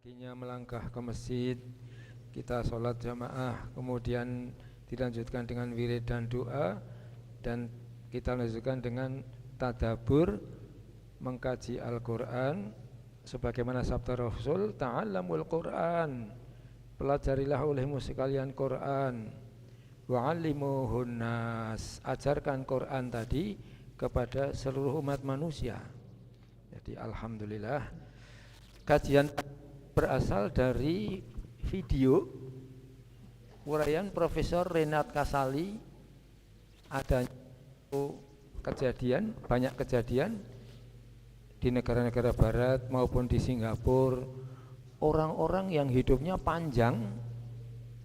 paginya melangkah ke masjid, kita sholat jamaah, kemudian dilanjutkan dengan wirid dan doa, dan kita lanjutkan dengan tadabbur, mengkaji Al-Quran sebagaimana sabda Rasul, ta'allamul Quran, pelajarilah olehmu sekalian Quran, wa'allimuhun nas, ajarkan Quran tadi kepada seluruh umat manusia. Jadi alhamdulillah, kajian berasal dari video uraian Profesor Renat Kasali. Ada kejadian, banyak kejadian di negara-negara barat maupun di Singapura, orang-orang yang hidupnya panjang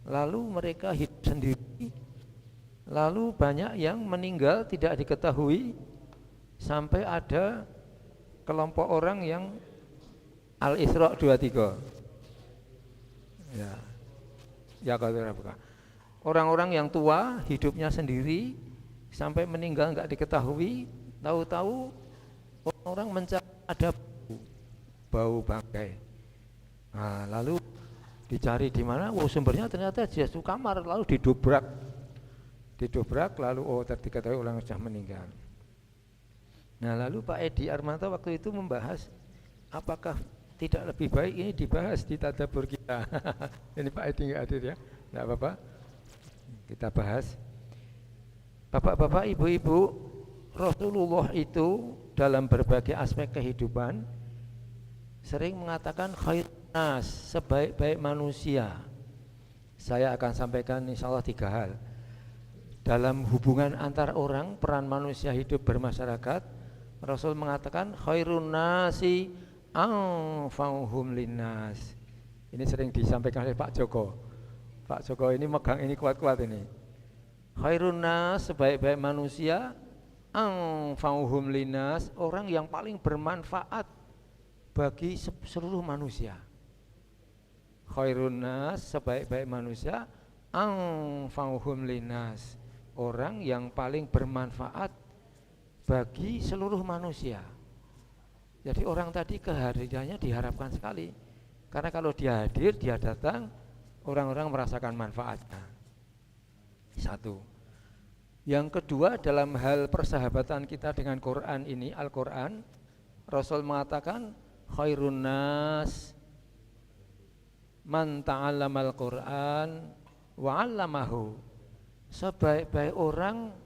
lalu mereka hidup sendiri, lalu banyak yang meninggal tidak diketahui, sampai ada kelompok orang yang Al-Isra 23. Ya kalau bukan. Orang-orang yang tua hidupnya sendiri sampai meninggal enggak diketahui, tahu-tahu orang mencari ada bau bangkai. Nah, lalu dicari di mana? Oh, sumbernya ternyata di satu kamar, lalu didobrak, lalu diketahui orang sudah meninggal. Nah, lalu Pak Edi Armanto waktu itu membahas, apakah tidak lebih baik ini dibahas di tadabbur kita. Ini Pak Edi nggak hadir ya, nggak apa-apa, kita bahas. Bapak-bapak, ibu-ibu, Rasulullah itu dalam berbagai aspek kehidupan sering mengatakan khairun nas, sebaik-baik manusia. Saya akan sampaikan insya Allah 3 hal. Dalam hubungan antar orang, peran manusia hidup bermasyarakat, Rasul mengatakan khairun nasi anfa'uhum linnas. Ini sering disampaikan oleh Pak Joko. Pak Joko ini megang ini kuat-kuat ini. Khairun nas, sebaik-baik manusia, anfa'uhum linnas, orang yang paling bermanfaat bagi seluruh manusia. Khairun nas, sebaik-baik manusia, anfa'uhum linnas, orang yang paling bermanfaat bagi seluruh manusia. Jadi orang tadi kehadirannya diharapkan sekali, karena kalau dia hadir, dia datang, orang-orang merasakan manfaatnya. Satu. Yang kedua, dalam hal persahabatan kita dengan Quran ini, Al-Quran, Rasul mengatakan khairun nas man ta'allamal Quran wa 'allamahu. Sebaik-baik orang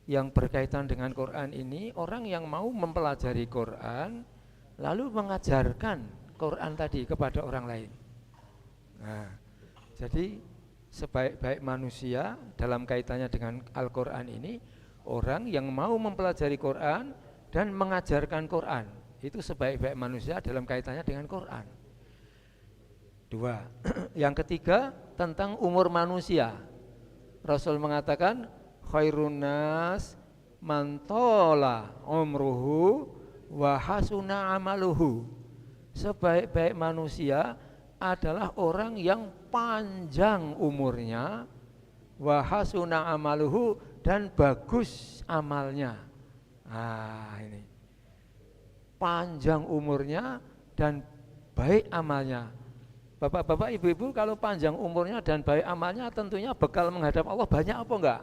yang berkaitan dengan Quran ini, orang yang mau mempelajari Quran lalu mengajarkan Quran tadi kepada orang lain. Nah, jadi sebaik-baik manusia dalam kaitannya dengan Al-Quran ini, orang yang mau mempelajari Quran dan mengajarkan Quran, itu sebaik-baik manusia dalam kaitannya dengan Quran. 2. Yang ketiga, tentang umur manusia. Rasul mengatakan khairun nas man tola umruhu wa hasuna amaluhu. Sebaik-baik manusia adalah orang yang panjang umurnya, wa hasuna amaluhu, dan bagus amalnya. Nah, ini panjang umurnya dan baik amalnya. Bapak-bapak, ibu-ibu, kalau panjang umurnya dan baik amalnya, tentunya bekal menghadap Allah banyak apa enggak?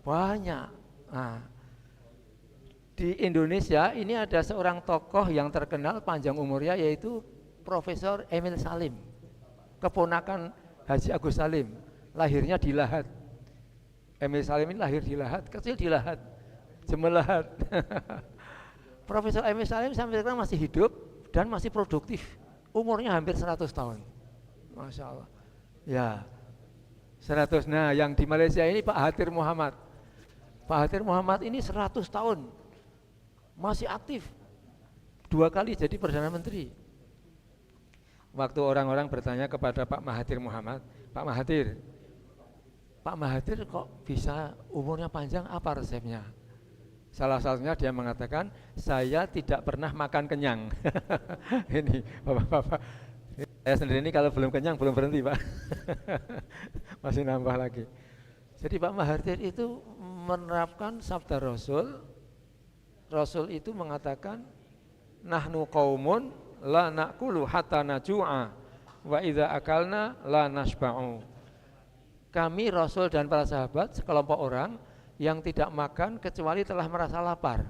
Banyak. Nah, di Indonesia ini ada seorang tokoh yang terkenal panjang umurnya, yaitu Profesor Emil Salim, keponakan Haji Agus Salim, lahirnya di Lahat. Emil Salim ini lahir di Lahat, kecil di Lahat, Jemelahat. Profesor Emil Salim sampai sekarang masih hidup dan masih produktif. Umurnya hampir 100 tahun. Masya Allah. Ya, 100. Nah, yang di Malaysia ini Pak Mahathir Mohamad. Pak Mahathir Mohamad ini 100 tahun. Masih aktif. 2 kali jadi Perdana Menteri. Waktu orang-orang bertanya kepada Pak Mahathir Mohamad, Pak Mahathir kok bisa umurnya panjang, apa resepnya? Salah satunya dia mengatakan, saya tidak pernah makan kenyang. Ini bapak-bapak, saya sendiri ini kalau belum kenyang belum berhenti Pak. Masih nambah lagi. Jadi Pak Mahathir itu menerapkan sabda Rasul. Rasul itu mengatakan, nahnu qaumun la na'kulu hatta najua wa idza akalna la nashba'u. Kami Rasul dan para sahabat sekelompok orang yang tidak makan kecuali telah merasa lapar.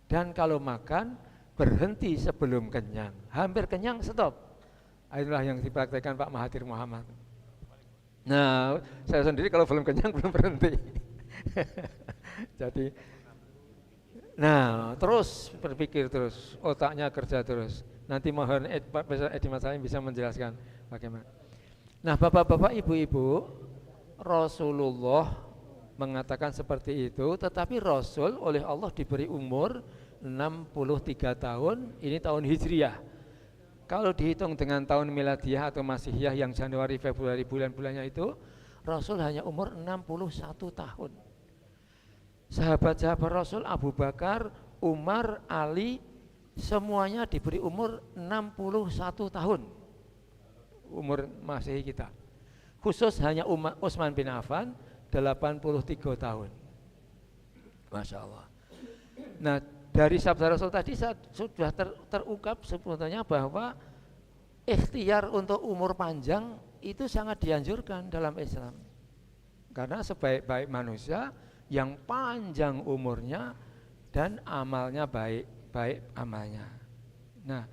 Dan kalau makan berhenti sebelum kenyang. Hampir kenyang stop. Inilah yang dipraktikkan Pak Mahathir Muhammad. Nah, saya sendiri kalau belum kenyang belum berhenti. Jadi, nah terus berpikir terus, otaknya kerja terus. Nanti mohon Pak Profesor Edi Masalim bisa menjelaskan bagaimana. Nah, bapak-bapak, ibu-ibu, Rasulullah mengatakan seperti itu, tetapi Rasul oleh Allah diberi umur 63 tahun, ini tahun Hijriah. Kalau dihitung dengan tahun Miladiah atau Masihiyah yang Januari, Februari, bulan-bulannya itu, Rasul hanya umur 61 tahun. Sahabat-sahabat Rasul Abu Bakar, Umar, Ali, semuanya diberi umur 61 tahun. Umur Masehi kita. Khusus hanya Utsman bin Affan 83 tahun. Masya Allah. Nah, dari sabda Rasul tadi sudah terungkap sebetulnya bahwa ikhtiar untuk umur panjang itu sangat dianjurkan dalam Islam. Karena sebaik-baik manusia yang panjang umurnya dan amalnya baik amalnya. Nah,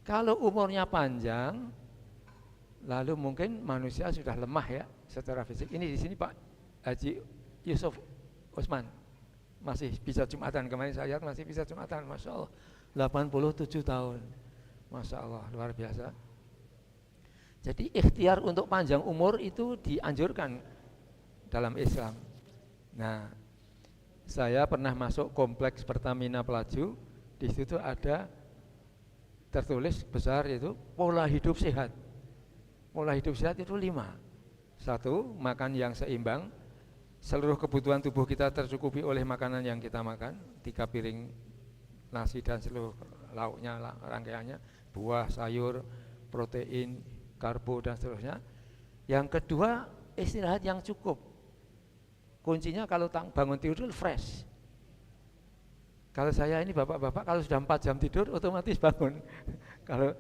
kalau umurnya panjang, lalu mungkin manusia sudah lemah ya secara fisik. Ini di sini Pak Haji Yusuf Utsman masih bisa Jumatan, kemarin saya lihat masih bisa Jumatan, Masya Allah, 87 tahun, Masya Allah, luar biasa. Jadi ikhtiar untuk panjang umur itu dianjurkan dalam Islam. Nah, saya pernah masuk kompleks Pertamina Pelaju, di situ ada tertulis besar itu pola hidup sehat. Pola hidup sehat itu 5. 1, makan yang seimbang. Seluruh kebutuhan tubuh kita tercukupi oleh makanan yang kita makan, 3 piring nasi dan seluruh lauknya, rangkaiannya, buah, sayur, protein, karbo dan seterusnya. Yang kedua, istirahat yang cukup. Kuncinya kalau bangun tidur fresh. Kalau saya ini bapak-bapak kalau sudah 4 jam tidur otomatis bangun. Kalau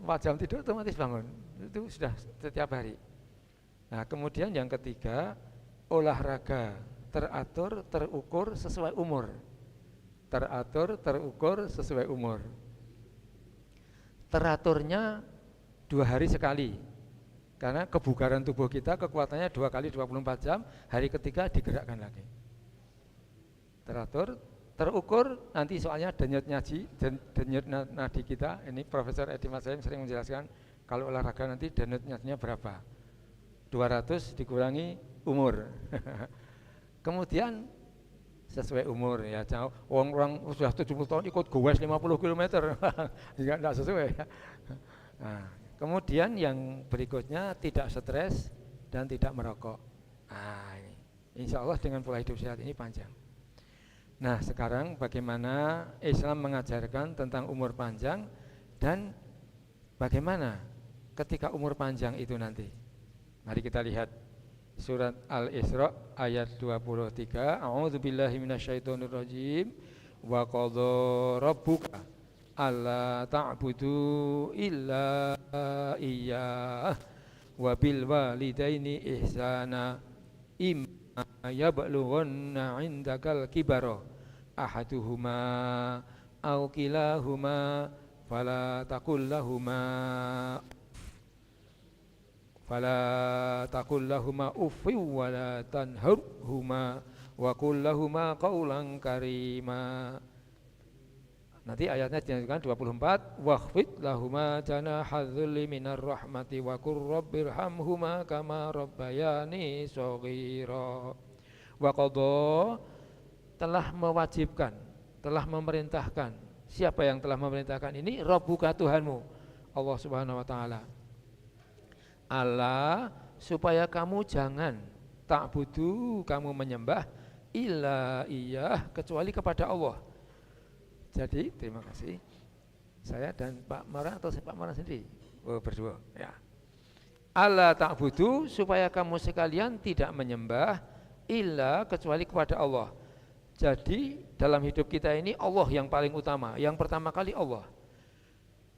4 jam tidur otomatis bangun. Itu sudah setiap hari. Nah, kemudian yang ketiga, olahraga teratur, terukur sesuai umur. Teratur, terukur sesuai umur. Teraturnya 2 hari sekali. Karena kebugaran tubuh kita kekuatannya 2 kali 24 jam, hari ketiga digerakkan lagi. Teratur, terukur, nanti soalnya denyut nadi kita, ini Profesor Edi Masalim sering menjelaskan, kalau olahraga nanti denyut nadinya berapa? 200 dikurangi umur. Kemudian sesuai umur ya, orang sudah 70 tahun ikut goes 50 km, enggak sesuai. Nah, kemudian yang berikutnya tidak stres dan tidak merokok. Nah, ini insya Allah dengan pola hidup sehat ini panjang. Nah, sekarang bagaimana Islam mengajarkan tentang umur panjang dan bagaimana ketika umur panjang itu nanti. Mari kita lihat surat Al-Isra ayat 23. A'udzubillahi minasyaitonirrajim. Wa qadha rabbuka alla ta'budu illa iyyah wa bil walidaini ihsana imma yablughanna 'indakal kibara ahaduhuma aw kilahuma fala taqul lahuma uffi wa la tanharhuma wa qul lahuma qawlan karima. Nanti ayatnya dilanjutkan 24, wakhfid lahuma janahadzulli minar rahmati wa qur rabbirhamhuma kama rabbayani shaghira. Wa qadha, telah mewajibkan, telah memerintahkan. Siapa yang telah memerintahkan ini? Rabbuka, Tuhanmu, Allah Subhanahu wa taala. Allah, supaya kamu jangan ta'budu, kamu menyembah illa iyah, kecuali kepada Allah. Jadi terima kasih, saya dan Pak Mara atau Pak Mara sendiri berdua ya. Allah ta'budu, supaya kamu sekalian tidak menyembah illa, kecuali kepada Allah. Jadi dalam hidup kita ini Allah yang paling utama, yang pertama kali Allah.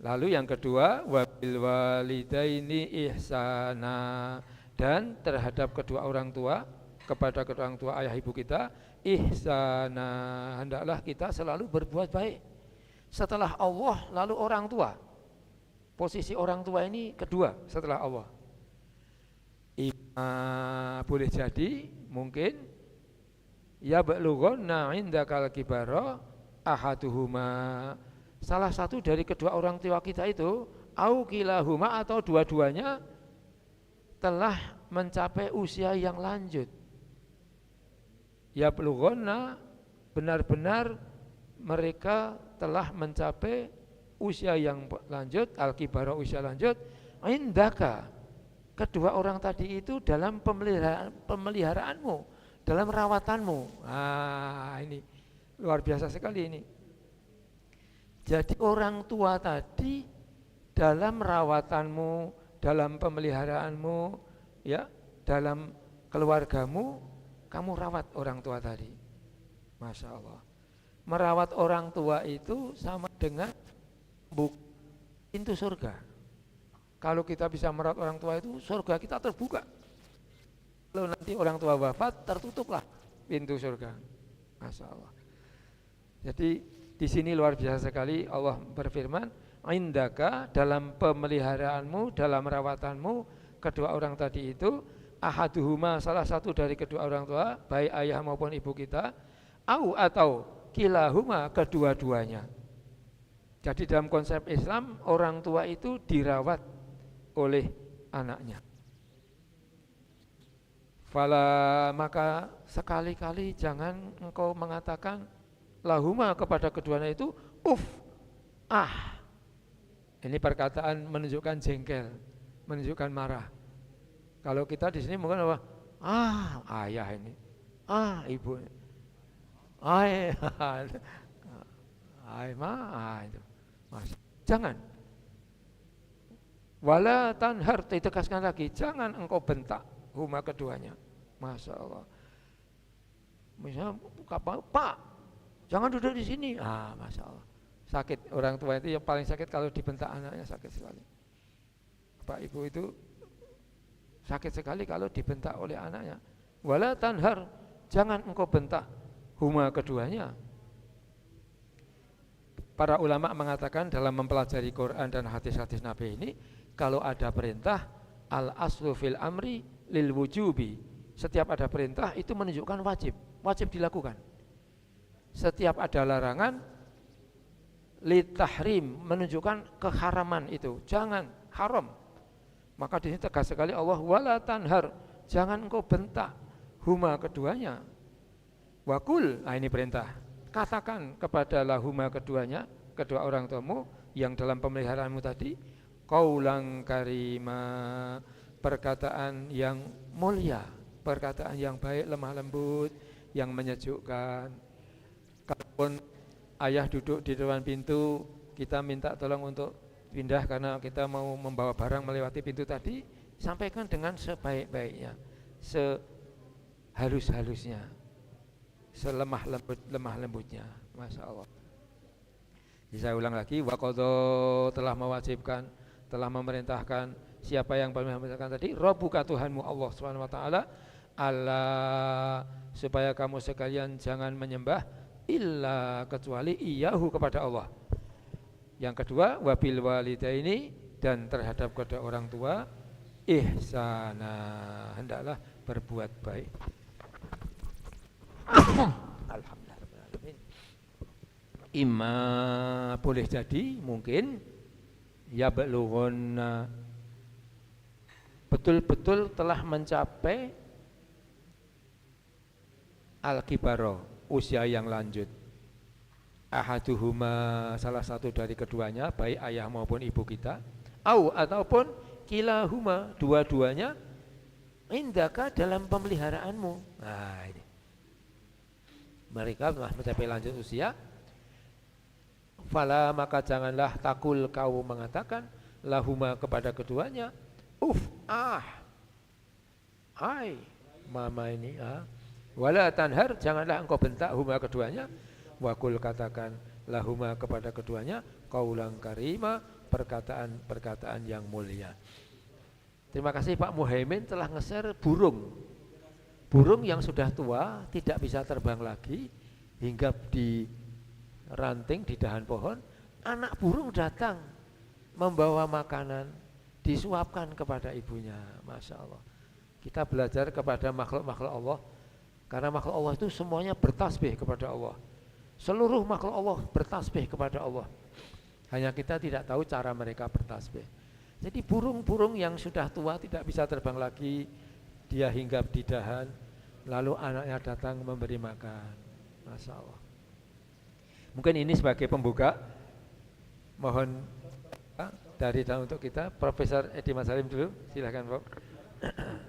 Lalu yang kedua, wabil walidaini ihsana, dan terhadap kedua orang tua, kepada kedua orang tua ayah ibu kita, ihsana, hendaklah kita selalu berbuat baik. Setelah Allah lalu orang tua. Posisi orang tua ini kedua setelah Allah. Boleh jadi mungkin ya balughunna indakal kibara ahaduhuma, salah satu dari kedua orang tua kita itu, au kilahuma, atau dua-duanya telah mencapai usia yang lanjut. Ya balughunna, benar-benar mereka telah mencapai usia yang lanjut, al-kibara usia lanjut, indaka, kedua orang tadi itu dalam pemeliharaanmu, dalam rawatanmu. Ini luar biasa sekali ini. Jadi orang tua tadi dalam rawatanmu, dalam pemeliharaanmu, ya, dalam keluargamu, kamu rawat orang tua tadi. Masya Allah. Merawat orang tua itu sama dengan pintu surga. Kalau kita bisa merawat orang tua itu, surga kita terbuka. Kalau nanti orang tua wafat, tertutuplah pintu surga. Masya Allah. Jadi di sini luar biasa sekali Allah berfirman, indaka, dalam pemeliharaanmu, dalam rawatanmu, kedua orang tadi itu, ahaduhuma, salah satu dari kedua orang tua, baik ayah maupun ibu kita, atau kilahuma, kedua-duanya. Jadi dalam konsep Islam, orang tua itu dirawat oleh anaknya. Fala, maka sekali-kali jangan engkau mengatakan lahuma kepada keduanya itu Ini perkataan menunjukkan jengkel, menunjukkan marah. Kalau kita di sini mungkin apa? Ayah ini, ibu ini, itu. Jangan. Wala tanhar, ditegaskan lagi, jangan engkau bentak huma keduanya. Masya Allah. Misalnya Pak, jangan duduk di sini. Masya Allah. Sakit, orang tua itu yang paling sakit kalau dibentak anaknya, sakit sekali. Bapak ibu itu sakit sekali kalau dibentak oleh anaknya. Wala tanhar, jangan engkau bentak huma keduanya. Para ulama mengatakan dalam mempelajari Quran dan hadis-hadis Nabi ini, kalau ada perintah, al aslu fil amri lil wujubi. Setiap ada perintah itu menunjukkan wajib dilakukan. Setiap ada larangan, litahrim, menunjukkan keharaman itu, jangan, haram. Maka di sini tegas sekali Allah, wala tanhar, jangan engkau bentak huma keduanya. Wakul, ini perintah, katakan kepada lahuma keduanya, kedua orang tuamu yang dalam pemeliharaanmu tadi, qaulan karima, perkataan yang mulia, perkataan yang baik, lemah lembut, yang menyejukkan. Kalaupun ayah duduk di depan pintu, kita minta tolong untuk pindah karena kita mau membawa barang melewati pintu tadi, sampaikan dengan sebaik-baiknya, sehalus-halusnya, selemah lembutnya. Masya Allah. Saya ulang lagi, waqadha, telah mewajibkan, telah memerintahkan, siapa yang memerintahkan tadi? Rabbuka, Tuhanmu Allah Subhanahu wa taala, Allah, supaya kamu sekalian jangan menyembah illa, kecuali iyahu, kepada Allah. Yang kedua, wabil walidaini, dan terhadap kedua orang tua, ihsana, hendaklah berbuat baik. Alhamdulillah. Imma, boleh jadi mungkin ya balughunna, betul-betul telah mencapai al-kibara, usia yang lanjut. Ahaduhuma, salah satu dari keduanya, baik ayah maupun ibu kita, ataupun kilahuma, dua-duanya, indaka, dalam pemeliharaanmu. Ini mereka telah mencapai lanjut usia. Fala, maka janganlah takul, kau mengatakan lahuma, kepada keduanya, hai mama ini, wala tanhar, janganlah engkau bentak huma, keduanya. Wakul, katakan lahuma, kepada keduanya, qaulan karima, perkataan-perkataan yang mulia. Terima kasih Pak Muhaimin telah nge-share burung. Burung yang sudah tua tidak bisa terbang lagi, hinggap di ranting di dahan pohon. Anak burung datang membawa makanan, disuapkan kepada ibunya. Masya Allah. Kita belajar kepada makhluk-makhluk Allah, karena makhluk Allah itu semuanya bertasbih kepada Allah. Seluruh makhluk Allah bertasbih kepada Allah. Hanya kita tidak tahu cara mereka bertasbih. Jadi burung-burung yang sudah tua tidak bisa terbang lagi, dia hinggap di dahan, lalu anaknya datang memberi makan. Masya Allah. Mungkin ini sebagai pembuka. Mohon dari dan untuk kita, Profesor Edi Masalim dulu, silahkan Pak.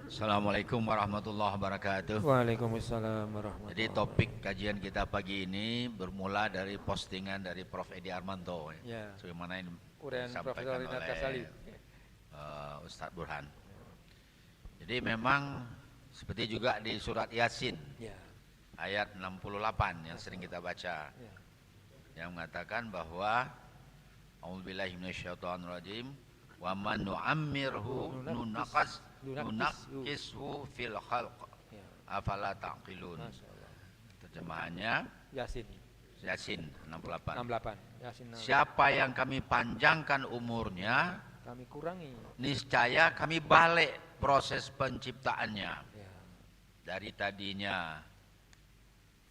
Assalamualaikum warahmatullahi wabarakatuh. Waalaikumsalam warahmatullahi wabarakatuh. Jadi topik kajian kita pagi ini bermula dari postingan dari Prof. Edi Armanto, ya. Sebagaimana yang disampaikan oleh Ustadz Burhan. Jadi memang seperti juga di surat Yasin, ya, ayat 68 yang sering kita baca, ya, yang mengatakan bahwa A'udzubillahi minasyaitonirrajim, wa man nu'ammirhu nunaqqishu fil khalq afala taqilun. Terjemahannya Yasin 68. Yasin 68. Siapa yang kami panjangkan umurnya, kami kurangi, niscaya kami balik proses penciptaannya, ya, dari tadinya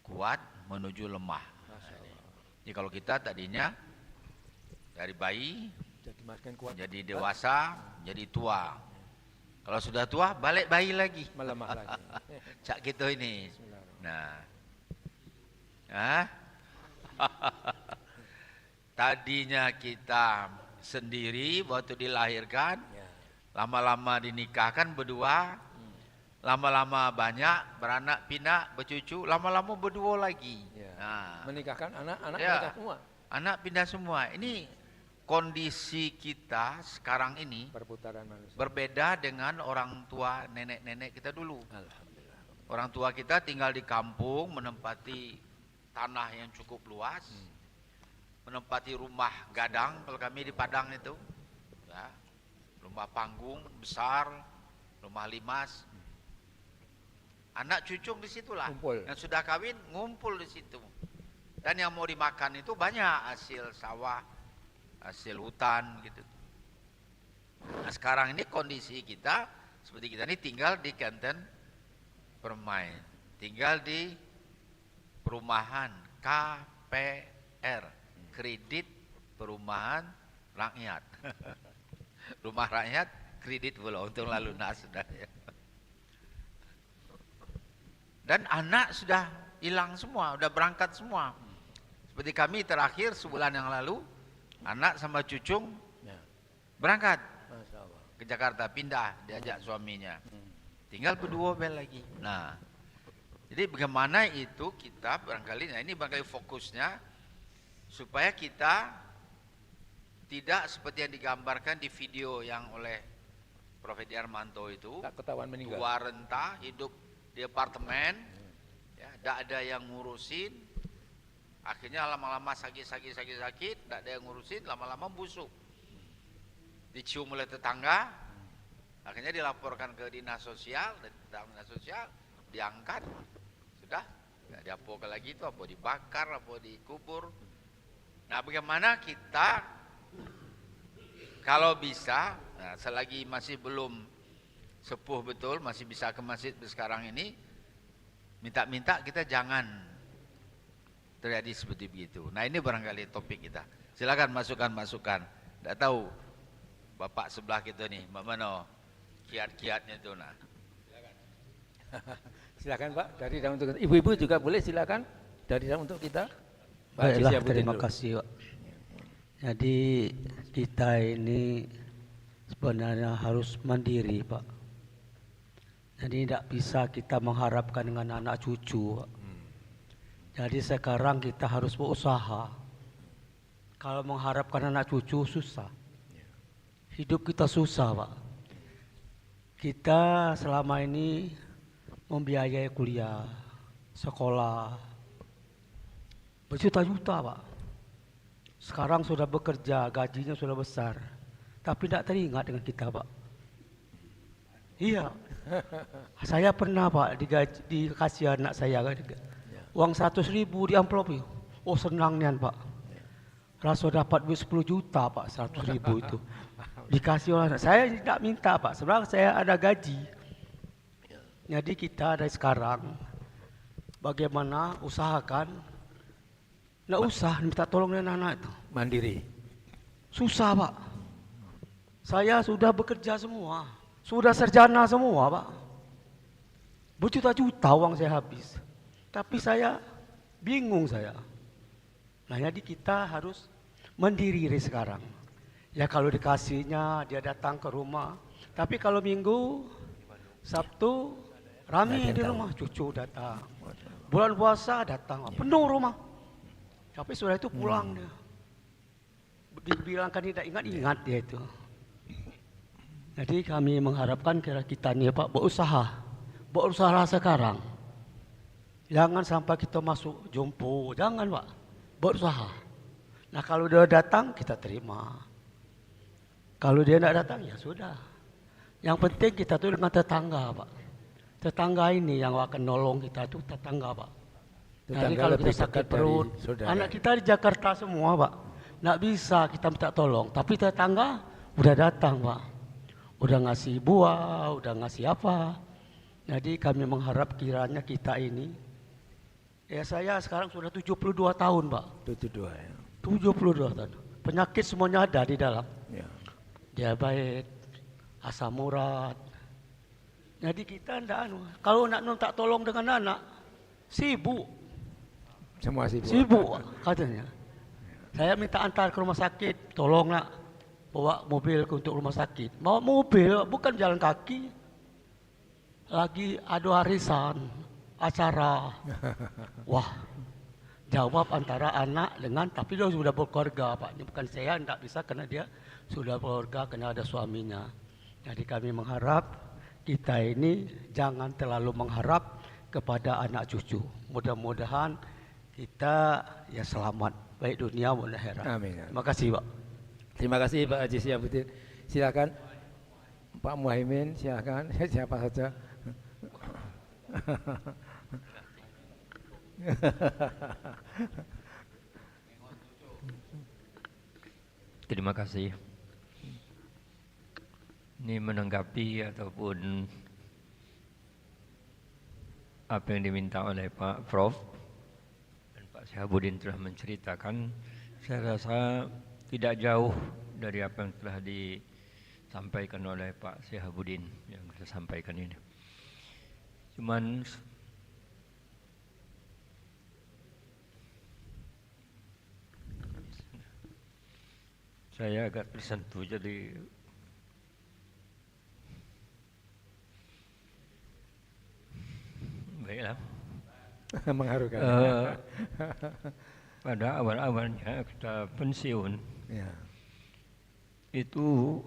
kuat menuju lemah. Jadi kalau kita tadinya dari bayi jadi dewasa, jadi tua. Kalau sudah tua, balik bayi lagi, melemah lagi. Cak gitu ini. Nah, tadinya kita sendiri waktu dilahirkan, lama-lama dinikahkan berdua, lama-lama banyak beranak pinak bercucu, lama-lama berdua lagi. Nah, menikahkan anak-anak, ya, menikah semua. Anak pindah semua. Ini kondisi kita sekarang ini perputaran manusia berbeda dengan orang tua nenek-nenek kita dulu. Alhamdulillah. Orang tua kita tinggal di kampung, menempati tanah yang cukup luas, menempati rumah gadang. Kalau kami di Padang itu, ya, rumah panggung besar, rumah limas. Anak cucung di situlah. Yang sudah kawin ngumpul di situ. Dan yang mau dimakan itu banyak, hasil sawah, hasil hutan gitu. Nah, sekarang ini kondisi kita seperti kita ini tinggal di Kenten Permai, tinggal di perumahan KPR, Kredit Perumahan Rakyat. Rumah rakyat, kredit pula, untung lalu lunas sudah, ya. Dan anak sudah hilang semua, sudah berangkat semua. Seperti kami terakhir sebulan yang lalu, anak sama cucung berangkat ke Jakarta, pindah, diajak suaminya. Tinggal berdua lagi. Nah, jadi bagaimana itu kita barangkali, nah ini barangkali fokusnya, supaya kita tidak seperti yang digambarkan di video yang oleh Prof. Edi Armanto itu, tak ketahuan meninggal, tua renta, hidup di apartemen, ya, tidak ada yang ngurusin. Akhirnya lama-lama sakit, tidak ada yang ngurusin, lama-lama busuk. Dicium oleh tetangga, akhirnya dilaporkan ke dinas sosial, dan dinas sosial diangkat, sudah nggak diapakan lagi itu, apa dibakar, apa dikubur. Nah, bagaimana kita kalau bisa, nah, selagi masih belum sepuh betul, masih bisa ke masjid sekarang ini, minta-minta kita jangan terjadi seperti begitu. Nah, ini barangkali topik kita. Silakan masukan-masukan. Tidak tahu bapak sebelah kita nih, mana kiat-kiatnya itu. Nah, silakan Pak, dari dan untuk kita. Ibu-ibu juga boleh, silakan dari dan untuk kita. Baiklah, terima kasih Pak. Jadi kita ini sebenarnya harus mandiri Pak. Jadi tidak bisa kita mengharapkan dengan anak cucu Pak. Jadi sekarang kita harus berusaha. Kalau mengharapkan anak cucu susah. Hidup kita susah Pak. Kita selama ini membiayai kuliah, sekolah, berjuta-juta Pak. Sekarang sudah bekerja, gajinya sudah besar. tapi tidak teringat dengan kita, Pak. Iya, saya pernah, Pak, dikasih anak saya uang 100.000 di amplop itu. Oh, senang nian, Pak. Rasa dapat duit 10 juta, Pak, 100.000 itu. Dikasih oleh anak. Saya tidak minta, Pak. Sebenarnya saya ada gaji. Jadi kita dari sekarang, bagaimana usahakan, tidak usah minta tolong dengan anak itu. Mandiri. Susah, Pak. Saya sudah bekerja semua. Sudah sarjana semua, Pak. Berjuta-juta uang saya habis. Tapi saya bingung saya. Nah, jadi kita harus mandiri dari sekarang. Ya kalau dikasihnya dia datang ke rumah. Tapi kalau Minggu, Sabtu, rame di rumah. Cucu datang. Bulan puasa datang. Penuh rumah. Tapi sudah itu pulang dia. Dibilangkan tidak ingat dia itu. Jadi kami mengharapkan kita ini, Pak, berusaha sekarang. Jangan sampai kita masuk jompo, jangan, Pak, berusaha. Nah kalau dia datang kita terima. Kalau dia tidak datang ya sudah. Yang penting kita tuh dengan tetangga, Pak. Tetangga ini yang akan nolong kita itu tetangga, Pak. Jadi kalau kita sakit perut, anak kita di Jakarta semua, Pak. Tidak bisa kita minta tolong, tapi tetangga udah datang, Pak. Udah ngasih buah, udah ngasih apa. Jadi kami mengharap kiranya kita ini, ya saya sekarang sudah 72 tahun, Pak. 72 ya. 72 tahun. Penyakit semuanya ada di dalam. Ya. Diabetes, asam urat. Jadi kita enggak kalau nak minta tolong dengan anak, sibuk. Semua sibuk. Sibuk katanya. Saya minta antar ke rumah sakit, tolong nak bawa mobil untuk rumah sakit. Bawa mobil, bukan jalan kaki. Lagi ada arisan, acara. Wah, jawab antara anak dengan, tapi dia sudah berkeluarga, Pak. Bukan saya, tidak bisa karena dia sudah berkeluarga, karena ada suaminya. Jadi kami mengharap kita ini jangan terlalu mengharap kepada anak cucu. Mudah-mudahan kita ya selamat, baik dunia maupun akhirat. Amin. Terima kasih, Pak. Terima kasih Pak Haji Syabuddin. Silakan Pak Muhaimin, silakan. Siapa saja. Terima kasih. Ini menanggapi ataupun apa yang diminta oleh Pak Prof dan Pak Syabuddin telah menceritakan, saya rasa tidak jauh dari apa yang telah disampaikan oleh Pak Syabuddin yang saya sampaikan ini. Cuman saya agak tersentuh, jadi baiklah. Mengharukan. Pada awal-awalnya kita pensiun, Ya. itu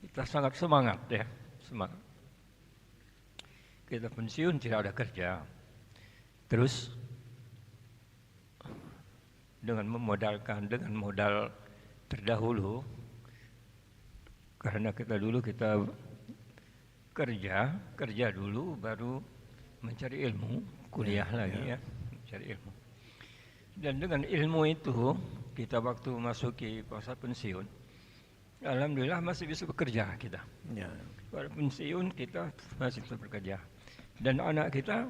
kita sangat semangat ya, semangat. Kita pensiun tidak ada kerja, terus dengan modal terdahulu, karena kita kerja dulu baru mencari ilmu, kuliah lagi ya, mencari ilmu. Dan dengan ilmu itu kita waktu masuki masa pensiun, alhamdulillah masih bisa bekerja kita. Ya. Pada pensiun kita masih bisa bekerja. Dan anak kita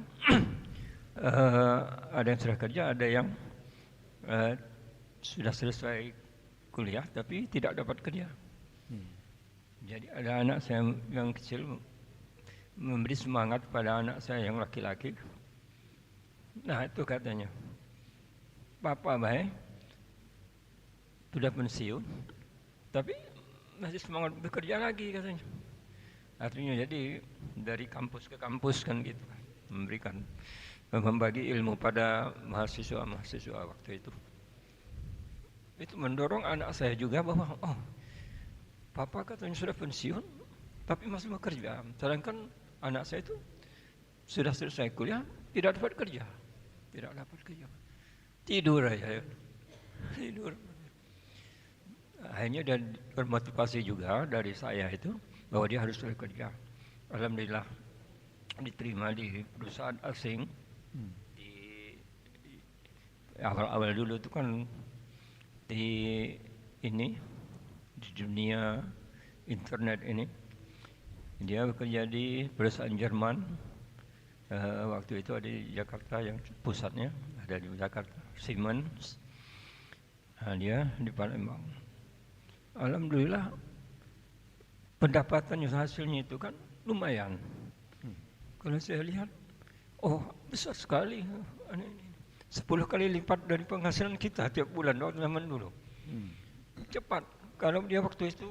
ada yang sudah kerja, ada yang sudah selesai kuliah tapi tidak dapat kerja. Jadi ada anak saya yang kecil memberi semangat pada anak saya yang laki-laki. Nah itu katanya, Papa baik sudah pensiun tapi masih semangat bekerja lagi katanya. Artinya jadi dari kampus ke kampus kan gitu, membagi ilmu pada mahasiswa waktu itu. Itu mendorong anak saya juga bahwa Papa katanya sudah pensiun tapi masih bekerja. Sedangkan anak saya itu sudah selesai kuliah tidak dapat kerja. Tidur aja. Tidur. akhirnya dan termotivasi juga dari saya itu bahwa dia harus bekerja. Alhamdulillah diterima di perusahaan asing. Di awal-awal dulu itu kan di dunia internet ini dia bekerja di perusahaan Jerman. Waktu itu ada di Jakarta yang pusatnya ada di Jakarta, Siemens. Dia di Palembang. Alhamdulillah pendapatannya hasilnya itu kan lumayan. Kalau saya lihat, oh besar sekali, 10 kali lipat dari penghasilan kita tiap bulan waktu zaman dulu. Cepat. Kalau dia waktu itu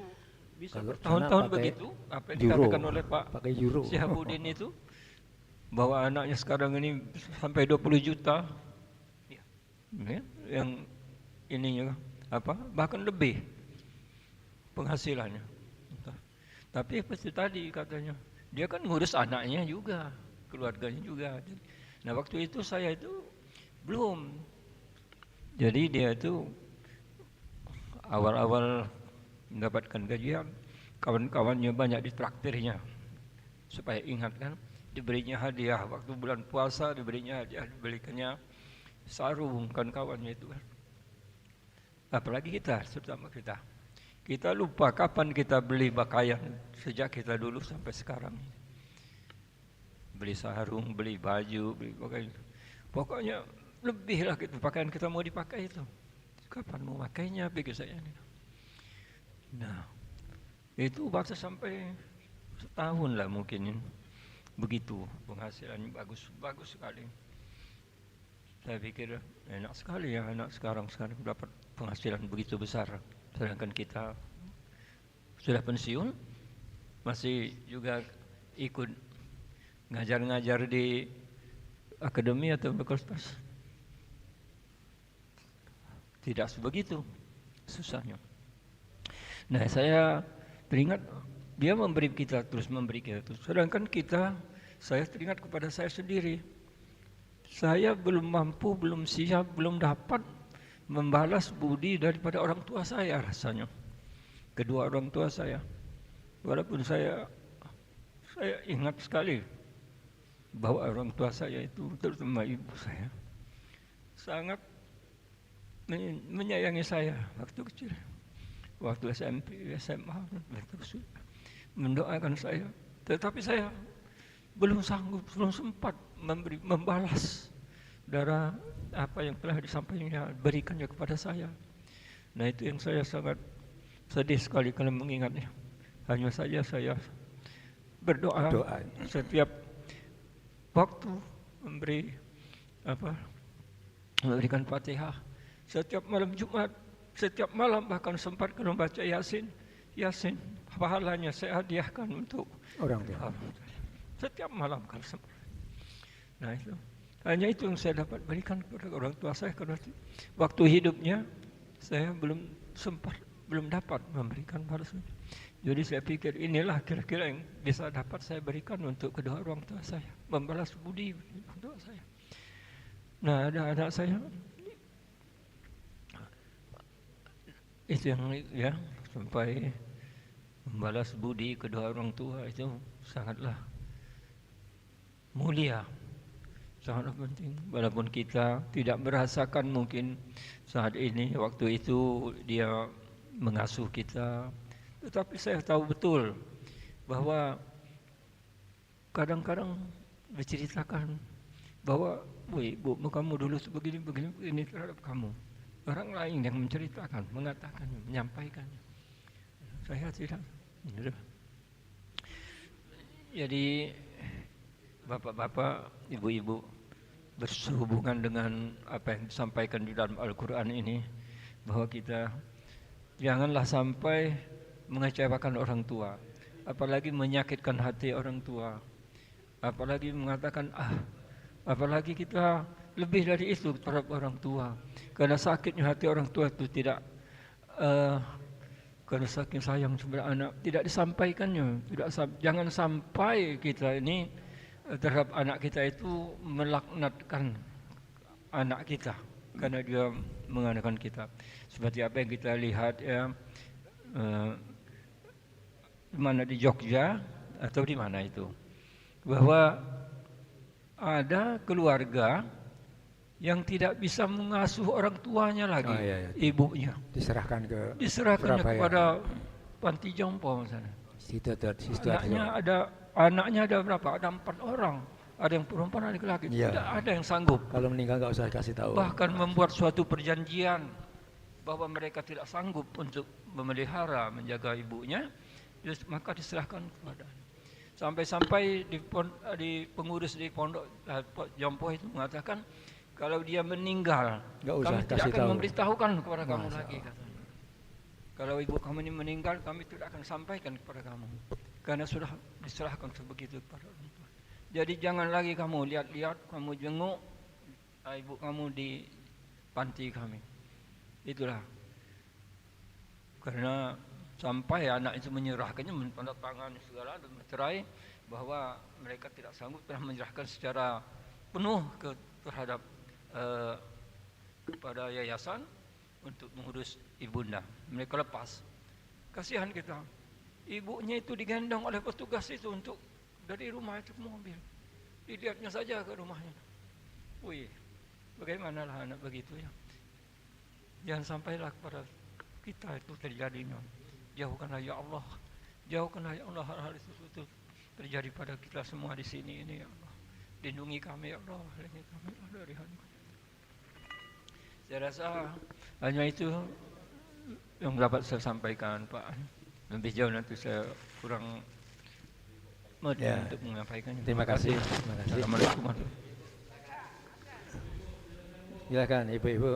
bisa bertahun-tahun begitu, apa yang dikatakan oleh Pak Syihabuddin itu, bahwa anaknya sekarang ini sampai 20 juta, ya, yang ininya apa, bahkan lebih penghasilannya. Tapi seperti tadi katanya, dia kan ngurus anaknya juga, keluarganya juga. Nah waktu itu saya itu belum. Jadi dia itu awal-awal mendapatkan gajian, kawan-kawannya banyak ditraktirnya supaya ingat kan, diberinya hadiah waktu bulan puasa, diberinya hadiah, diberikannya sarung kan kawannya itu kan. Apalagi kita, terutama kita lupa kapan kita beli pakaian sejak kita dulu sampai sekarang. Beli sarung, beli baju, beli pakaian. Pokoknya lebih lah gitu, pakaian kita mau dipakai itu. Kapan mau makainya pikir saya. Nah, itu baru sampai setahun lah mungkin. Begitu penghasilannya bagus sekali. Saya pikir enak sekali ya anak sekarang dapat penghasilan begitu besar. Sedangkan kita sudah pensiun, masih juga ikut ngajar-ngajar di akademi atau fakultas. Tidak sebegitu susahnya. Nah saya teringat dia memberi kita terus. Sedangkan saya teringat kepada saya sendiri. Saya belum mampu, belum siap, belum dapat membalas budi daripada orang tua saya rasanya. Kedua orang tua saya. Walaupun saya ingat sekali bahwa orang tua saya itu, terutama ibu saya, sangat menyayangi saya waktu kecil. Waktu SMP, SMA, terus mendoakan saya. Tetapi saya belum sanggup, belum sempat membalas dari apa yang telah disampaikannya, berikannya kepada saya. Nah itu yang saya sangat sedih sekali kalau mengingatnya. Hanya saja saya berdoa setiap waktu memberikan Fatihah. Setiap malam Jumat, setiap malam bahkan sempat kalau baca Yasin, pahalanya saya hadiahkan untuk orang tua. Setiap malam kalau sempat. Nah itu. Hanya itu yang saya dapat berikan kepada orang tua saya karena waktu hidupnya saya belum dapat memberikan balasan. Jadi saya pikir inilah kira-kira yang bisa dapat saya berikan untuk kedua orang tua saya, membalas budi untuk saya. Nah ada anak saya itu yang ya sampai membalas budi kedua orang tua itu sangatlah mulia. Sangat penting, walaupun kita tidak merasakan mungkin saat ini, waktu itu dia mengasuh kita, tetapi saya tahu betul bahwa kadang-kadang diceritakan bahwa, ibu kamu dulu begini terhadap kamu. Orang lain yang menceritakan, mengatakan, menyampaikannya. Saya tidak. Jadi bapak-bapak, ibu-ibu bersehubungan dengan apa yang disampaikan di dalam Al-Quran ini, bahwa kita janganlah sampai mengecewakan orang tua, apalagi menyakitkan hati orang tua, apalagi mengatakan apalagi kita lebih dari itu terhadap orang tua, karena sakitnya hati orang tua itu tidak karena saking sayang kepada anak tidak disampaikannya. Jangan sampai kita ini terhadap anak kita itu melaknatkan anak kita, karena dia mengadakan kitab. Seperti apa yang kita lihat ya, di mana di Jogja atau di mana itu, bahwa ada keluarga yang tidak bisa mengasuh orang tuanya lagi, ibunya Diserahkan ke diserahkan Surabaya. kepada panti jompo misalnya. Anaknya ada berapa? Ada 4 orang. Ada yang perempuan, ada laki-laki. Iya. Tidak ada yang sanggup. Kalau meninggal nggak usah kasih tahu. Bahkan membuat suatu perjanjian bahwa mereka tidak sanggup untuk memelihara, menjaga ibunya, maka diserahkan kepada. Sampai-sampai di pengurus di pondok Jompo itu mengatakan, kalau dia meninggal, Nggak usah kami tidak kasih akan tahu. memberitahukan kepada kamu Masya lagi, Allah. katanya. Kalau ibu kamu ini meninggal, kami tidak akan sampaikan kepada kamu, karena sudah diserahkan sebegitu kepada orang tua. Jadi jangan lagi kamu lihat-lihat, kamu jenguk ibu kamu di panti kami. Itulah. Karena sampai anak itu menyerahkannya, menandatangani segala dan bercerai, bahwa mereka tidak sanggup telah menyerahkan secara penuh terhadap kepada yayasan untuk mengurus ibunda. Mereka lepas. Kasihan kita. Ibunya itu digendong oleh petugas itu untuk dari rumah itu ke mobil. Dilihatnya saja ke rumahnya. Wih, bagaimanalah anak begitu ya. Jangan sampailah kepada kita itu terjadinya. Jauhkanlah ya Allah. Jauhkanlah ya Allah hal-hal itu terjadi pada kita semua di sini ini ya Allah. Lindungi kami ya Allah, lindungi kami ya Allah dari hal ini. Saya rasa hanya itu yang dapat saya sampaikan, Pak. Lebih jauh nanti saya kurang Ya. untuk menyampaikannya. Terima kasih. Terima kasih. Assalamualaikum warahmatullahi Silakan Ibu-ibu.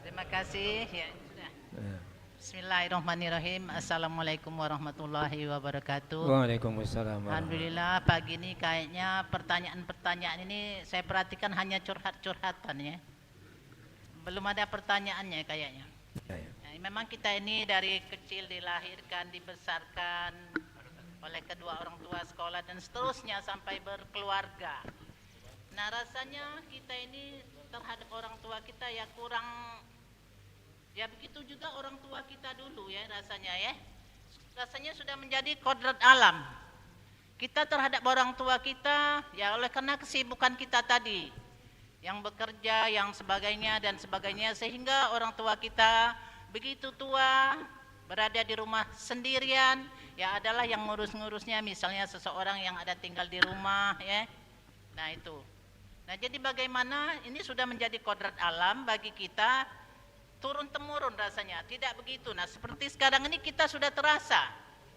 Terima kasih. Ya, sudah. Ya. Bismillahirrahmanirrahim. Assalamualaikum warahmatullahi wabarakatuh. Waalaikumsalam. Alhamdulillah pagi ini kayaknya pertanyaan-pertanyaan ini saya perhatikan hanya curhat-curhatan ya. Belum ada pertanyaannya kayaknya. Ya, ya. Ya, memang kita ini dari kecil dilahirkan, dibesarkan oleh kedua orang tua sekolah dan seterusnya sampai berkeluarga. Nah rasanya kita ini terhadap orang tua kita ya kurang, ya begitu juga orang tua kita dulu ya rasanya ya. Rasanya sudah menjadi kodrat alam. Kita terhadap orang tua kita ya oleh karena kesibukan kita tadi. Yang bekerja, yang sebagainya dan sebagainya sehingga orang tua kita begitu tua berada di rumah sendirian ya adalah yang ngurus-ngurusnya misalnya seseorang yang ada tinggal di rumah ya. Nah itu. Nah jadi bagaimana ini sudah menjadi kodrat alam bagi kita turun temurun rasanya tidak begitu. Nah seperti sekarang ini kita sudah terasa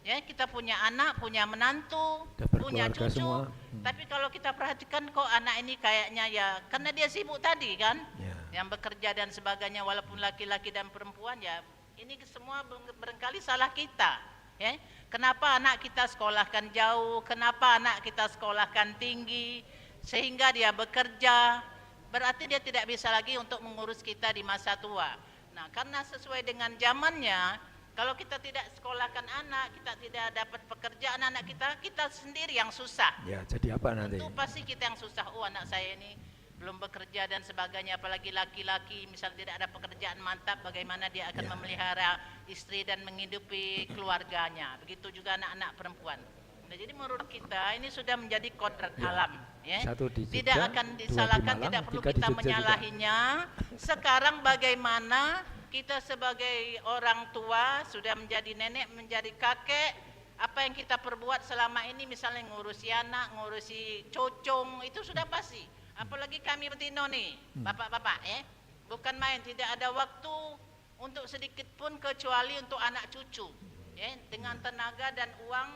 ya kita punya anak, punya menantu, Dapat punya keluarga cucu. semua. Tapi kalau kita perhatikan kok anak ini kayaknya ya karena dia sibuk tadi kan Ya. yang bekerja dan sebagainya walaupun laki-laki dan perempuan ya ini semua barangkali salah kita ya. Kenapa anak kita sekolahkan jauh, kenapa anak kita sekolahkan tinggi sehingga dia bekerja, berarti dia tidak bisa lagi untuk mengurus kita di masa tua. Nah karena sesuai dengan zamannya, kalau kita tidak sekolahkan anak, kita tidak dapat pekerjaan anak kita sendiri yang susah. Ya, jadi apa nanti? Tentu pasti kita yang susah. Oh anak saya ini belum bekerja dan sebagainya, apalagi laki-laki misal tidak ada pekerjaan mantap, bagaimana dia akan Ya. memelihara istri dan menghidupi keluarganya. Begitu juga anak-anak perempuan. Nah, jadi menurut kita ini sudah menjadi kodrat Ya. alam, ya. Satu di Tidak Jogja, akan dua di disalahkan, Malang, tidak perlu tiga di kita Jogja juga. menyalahinya. Sekarang bagaimana kita sebagai orang tua sudah menjadi nenek, menjadi kakek, apa yang kita perbuat selama ini misalnya ngurusi anak, ngurusi cocong itu sudah pasti. Apalagi kami betino nih, bapak-bapak ya, bukan main, tidak ada waktu untuk sedikit pun kecuali untuk anak cucu, ya, dengan tenaga dan uang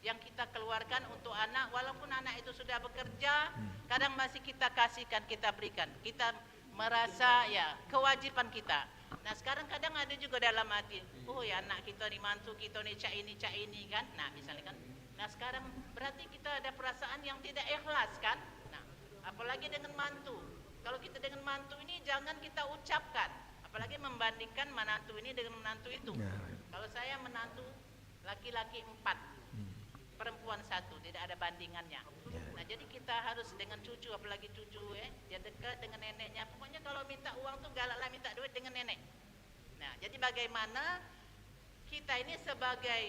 yang kita keluarkan untuk anak, walaupun anak itu sudah bekerja, kadang masih kita kasihkan, kita berikan, kita merasa ya kewajiban kita. Nah sekarang kadang ada juga dalam hati, oh ya anak kita nih mantu kita nih cak ini kan, nah misalnya kan, nah sekarang berarti kita ada perasaan yang tidak ikhlas kan, nah apalagi dengan mantu. Kalau kita dengan mantu ini jangan kita ucapkan, apalagi membandingkan menantu ini dengan menantu itu. Ya. Kalau saya menantu laki-laki 4, perempuan satu, tidak ada bandingannya. Nah jadi kita harus dengan cucu, apalagi cucu dia dekat dengan neneknya. Pokoknya kalau minta uang tuh galaklah minta duit dengan nenek. Nah jadi bagaimana kita ini sebagai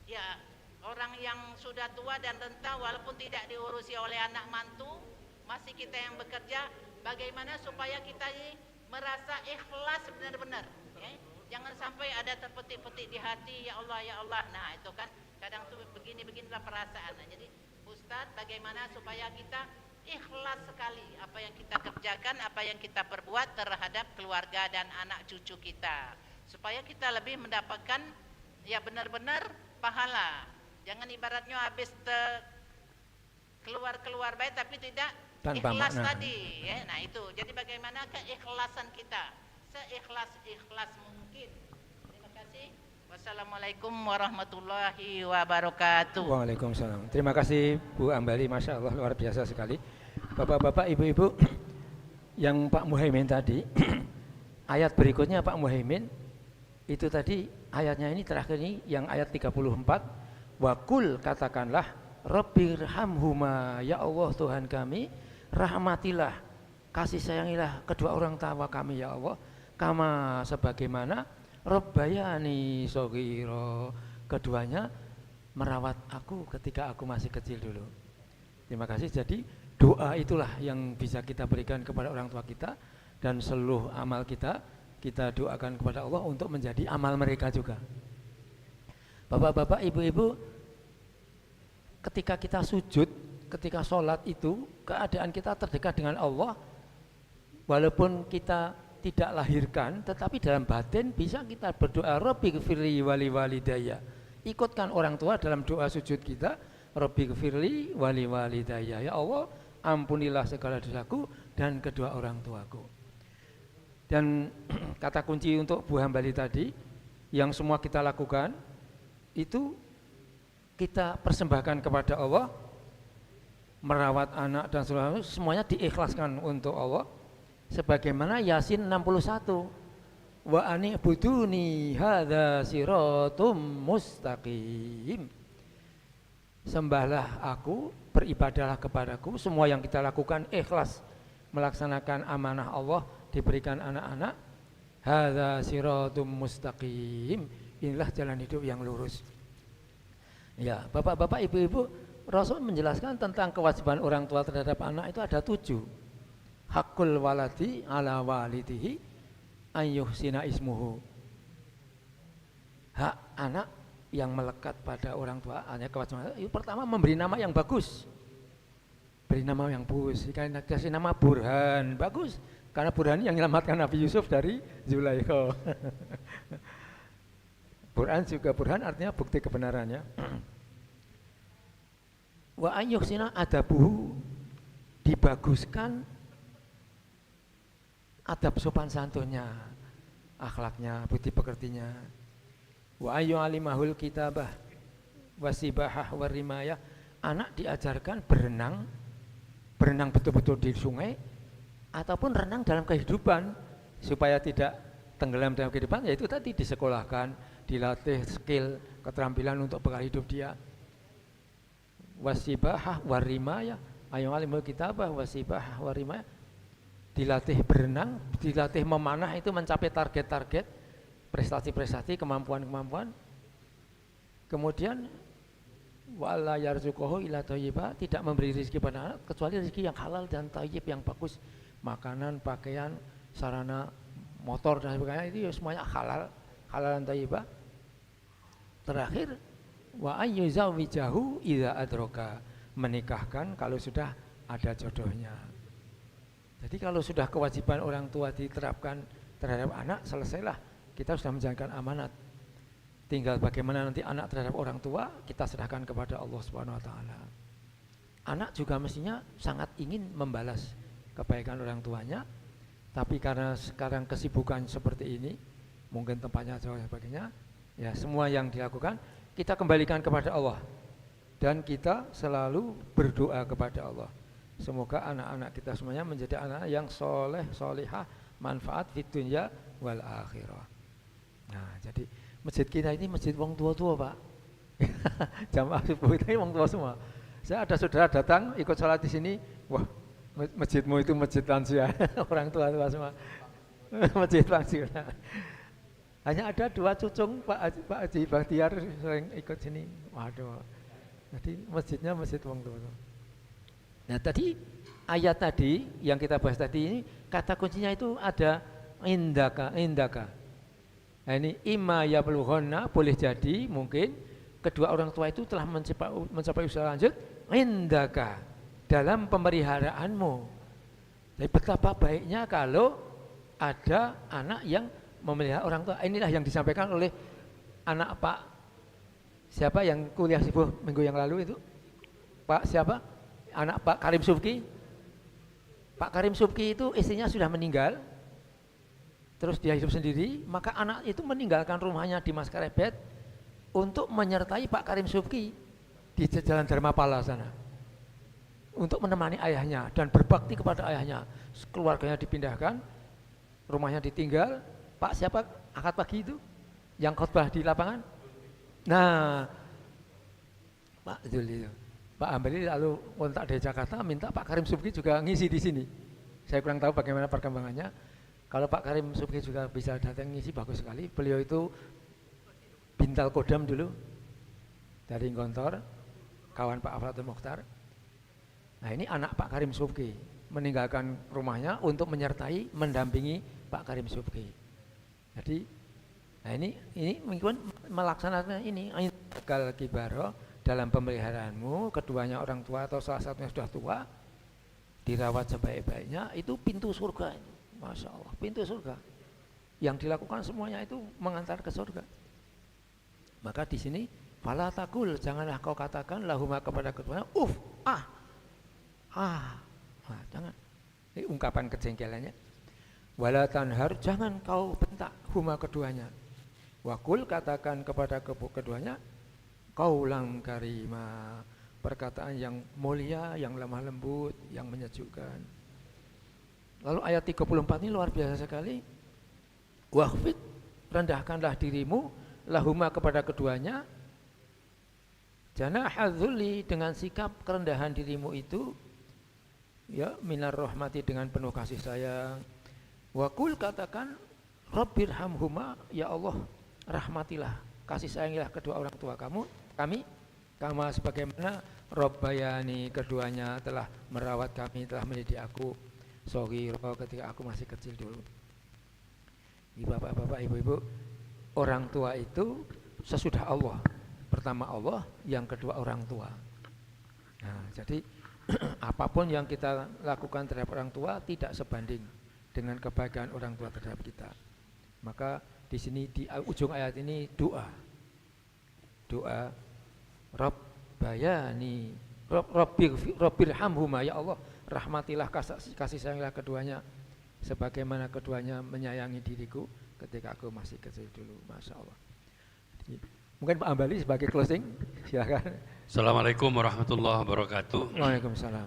ya orang yang sudah tua dan renta, walaupun tidak diurusi oleh anak mantu, masih kita yang bekerja, bagaimana supaya kita ini merasa ikhlas benar-benar, ya? Jangan sampai ada terpetik-petik di hati, ya Allah ya Allah. Nah itu kan kadang tuh beginilah perasaan. Nah, jadi Ustadz, bagaimana supaya kita ikhlas sekali apa yang kita kerjakan, apa yang kita perbuat terhadap keluarga dan anak cucu kita, supaya kita lebih mendapatkan ya benar-benar pahala. Jangan ibaratnya habis keluar baik tapi tidak tanpa ikhlas makna tadi, ya. Nah itu, jadi bagaimana keikhlasan kita, seikhlas mungkin. Terima kasih. Wassalamualaikum warahmatullahi wabarakatuh. Waalaikumsalam. Terima kasih Bu Ambali, Masya Allah luar biasa sekali. Bapak-bapak, ibu-ibu yang Pak Muhaimin tadi, ayat berikutnya Pak Muhaimin itu tadi ayatnya ini terakhir ini yang ayat 34. Wakul, katakanlah, Rabbirhamhuma, ya Allah Tuhan kami, rahmatilah, kasih sayangilah kedua orang tua kami ya Allah, kama sebagaimana Rabbayani shogiro, keduanya merawat aku ketika aku masih kecil dulu. Terima kasih. Jadi doa itulah yang bisa kita berikan kepada orang tua kita, dan seluruh amal kita doakan kepada Allah untuk menjadi amal mereka juga. Bapak-bapak, ibu-ibu, ketika kita sujud, ketika sholat itu keadaan kita terdekat dengan Allah, walaupun kita tidak lahirkan, tetapi dalam batin bisa kita berdoa Rabbi ghfirli wali walidayya. Ikutkan orang tua dalam doa sujud kita, Rabbi ghfirli wali walidayya, ya Allah ampunilah segala dosaku dan kedua orang tuaku. Dan kata kunci untuk Bu Hambali tadi yang semua kita lakukan itu kita persembahkan kepada Allah, merawat anak dan semuanya diikhlaskan untuk Allah. Sebagaimana Yasin 61, wa anibuduni hadza siratum mustaqim. Sembahlah aku, beribadahlah kepadaku. Semua yang kita lakukan ikhlas melaksanakan amanah Allah, diberikan anak-anak. Hadza siratum mustaqim. Inilah jalan hidup yang lurus. Ya, bapak-bapak, ibu-ibu, Rasul menjelaskan tentang kewajiban orang tua terhadap anak itu ada 7. Hakul waladi ala walidihi ayyuhsina ismuhu. Hak anak yang melekat pada orang tua, hanya kewajiban itu pertama memberi nama yang bagus. Beri nama yang bagus. Jika kasih nama Burhan, bagus. Karena Burhan yang menyelamatkan Nabi Yusuf dari Zulaikha. Burhan juga, Burhan artinya bukti kebenarannya. Wa ayyuhsina adabuhu, dibaguskan adab sopan santunnya, akhlaknya, budi pekertinya. Wa ayyu'alimahul kitabah wasibahah warimaya, anak diajarkan berenang betul-betul di sungai ataupun renang dalam kehidupan supaya tidak tenggelam dalam kehidupan, yaitu tadi disekolahkan, dilatih skill, keterampilan untuk bekal hidup dia. Wasibahah warimaya, ayyu'alimahul kitabah wasibahah warimaya, dilatih berenang, dilatih memanah, itu mencapai target-target, prestasi-prestasi, kemampuan-kemampuan. Kemudian wala yarzuquhu illa thayyiba, tidak memberi rezeki pada anak kecuali rezeki yang halal dan thayyib, yang bagus, makanan, pakaian, sarana, motor dan sebagainya, itu semuanya halal dan thayyibah. Terakhir wa ayyuzawijahu idza adraka, menikahkan kalau sudah ada jodohnya. Jadi kalau sudah kewajiban orang tua diterapkan terhadap anak, selesailah, kita sudah menjalankan amanat. Tinggal bagaimana nanti anak terhadap orang tua, kita serahkan kepada Allah Subhanahu wa taala. Anak juga mestinya sangat ingin membalas kebaikan orang tuanya, tapi karena sekarang kesibukan seperti ini, mungkin tempatnya jauh dan sebagainya, ya semua yang dilakukan kita kembalikan kepada Allah, dan kita selalu berdoa kepada Allah. Semoga anak-anak kita semuanya menjadi anak yang soleh, solihah, manfaat di dunia wal akhirah. Nah, jadi masjid kita ini masjid wong tua-tua, Pak. Jamaah subuh itu orang tua semua. Saya ada saudara datang ikut sholat di sini, wah masjidmu itu masjid lansia, orang tua semua, masjid lansia. Hanya ada 2 cucung Pak Haji Bahtiar sering ikut sini. Waduh, jadi masjidnya masjid orang tua. Nah tadi ayat tadi yang kita bahas tadi ini kata kuncinya itu ada indaka. Nah ini imma yablughonna, boleh jadi mungkin kedua orang tua itu telah mencapai usia lanjut indaka dalam pemeliharaanmu. Jadi betapa baiknya kalau ada anak yang memelihara orang tua. Inilah yang disampaikan oleh anak Pak siapa yang kuliah subuh minggu yang lalu itu, Pak siapa? Anak Pak Karim Subki. Pak Karim Subki itu istrinya sudah meninggal, terus dia hidup sendiri, maka anak itu meninggalkan rumahnya di Maskarebet untuk menyertai Pak Karim Subki di Jalan Dharmapala sana untuk menemani ayahnya dan berbakti kepada ayahnya. Keluarganya dipindahkan, rumahnya ditinggal. Pak siapa akad pagi itu yang khotbah di lapangan? Nah, Pak Zul itu, Pak Ambali lalu kontak dari Jakarta minta Pak Karim Subki juga ngisi di sini. Saya kurang tahu bagaimana perkembangannya. Kalau Pak Karim Subki juga bisa datang ngisi bagus sekali. Beliau itu Bintal Kodam dulu dari Gontor, kawan Pak Aflatul Mokhtar. Nah ini anak Pak Karim Subki meninggalkan rumahnya untuk menyertai, mendampingi Pak Karim Subki. Jadi, nah ini mungkin melaksanakan ini kal kibaro dalam pemeliharaanmu, keduanya orang tua atau salah satunya sudah tua, dirawat sebaik-baiknya, itu pintu surga. Masya Allah, pintu surga. Yang dilakukan semuanya itu mengantar ke surga. Maka di sini fala takul, janganlah kau katakan lahuma kepada keduanya jangan. Ini ungkapan kejengkelannya. Wala tanhar, jangan kau bentak huma keduanya. Wakul, katakan kepada keduanya qaulan karima, perkataan yang mulia, yang lemah lembut, yang menyejukkan. Lalu ayat 34 ini luar biasa sekali. Wahfid, rendahkanlah dirimu lahuma kepada keduanya, janaha dzulli, dengan sikap kerendahan dirimu itu, ya minar rahmati, dengan penuh kasih sayang. Wakul, katakan rabbirhamhuma, ya Allah rahmatilah, kasih sayangilah kedua orang tua kami kama sebagaimana rabbayani, keduanya telah merawat kami, telah mendidik aku shaghira, ketika aku masih kecil dulu. Bapak-bapak, ibu-ibu, orang tua itu sesudah Allah. Pertama Allah, yang kedua orang tua. Nah, jadi apapun yang kita lakukan terhadap orang tua tidak sebanding dengan kebahagiaan orang tua terhadap kita. Maka di sini di ujung ayat ini doa Rabbayani Rabbirhamhuma, ya Allah rahmatilah, kasih sayanglah keduanya sebagaimana keduanya menyayangi diriku ketika aku masih kecil dulu. Masya Allah. Jadi, mungkin Pak Ambali sebagai closing, silakan. Assalamualaikum warahmatullahi wabarakatuh. Waalaikumsalam.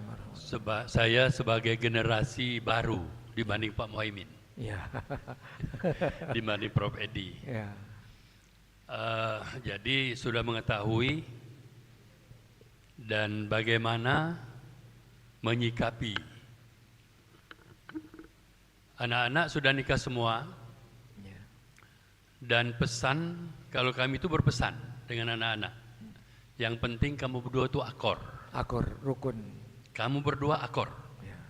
Saya sebagai generasi baru dibanding Pak Muhaimin, ya. dibanding Prof. Edi. Ya. Jadi sudah mengetahui dan bagaimana menyikapi. Anak-anak sudah nikah semua, dan pesan, kalau kami itu berpesan dengan anak-anak, yang penting kamu berdua itu akor, rukun. Kamu berdua akor. Ya.